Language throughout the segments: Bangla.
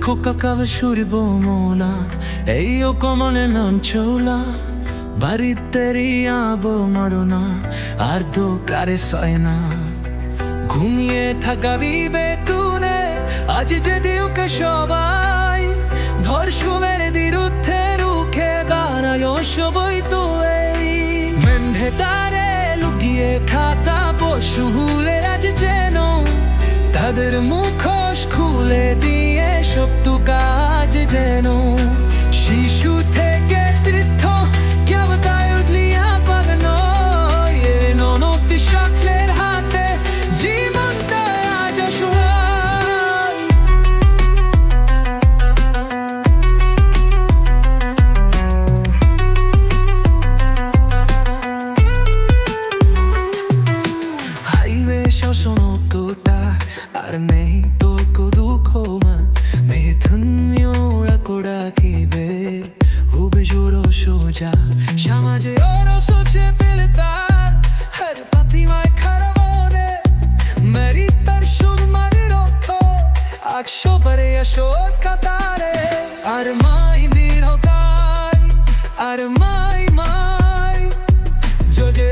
খোকা সুরিব মোনা এই ও কমনে নাম চৌলা বাড়িতেরি আবো মারোনা আর দো কারে সয় না ঘুমিয়ে থাকা বেতুনে আজ যদি ওকে সবাই ধর্ষণের বিরুদ্ধে রুখে দাঁড়ায় সবই তো এই মেন্ঢে তারে লুকিয়ে থাকা পশু হুলে আজ যেন তাদের মুখোশ খুলে দিয়ে সত্য কাজ যেন শিশু থেকে তীর্থ কেউ তাই উঠলিয়া পাগনো ননদ সকলের হাতে জীবনটা আজ অসহায় হাইওয়ে শাসন তোটা আর নেই তোর দুঃখ মা মেয়ে ধুনিয়া কোড়া কিবে হুবে জোরো সোজা সমাজে ওরো সোচে পেলতার হর পাতিমায় খারাপনে মেরি তার সুর মারি রক্ষো আকশো বরে অশোক কাতারে আর মাই বীর হতাই আর মাই মাই যোজে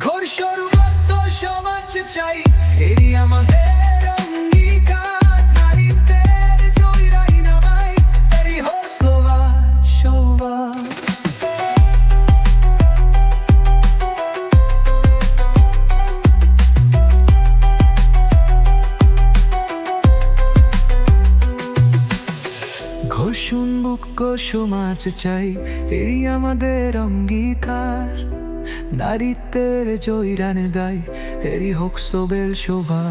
ঘোর সর্বত্র সমাজ চাই এরি আমাদের অঙ্গীকার নারীদের জয়রাই নামাই এরি হোসলা শোভা ঘোষণ মুক্ত সমাজ চাই এই আমাদের অঙ্গীকার নারীত্বের জয়রান গাই এরি হোক সোবেল শোভা।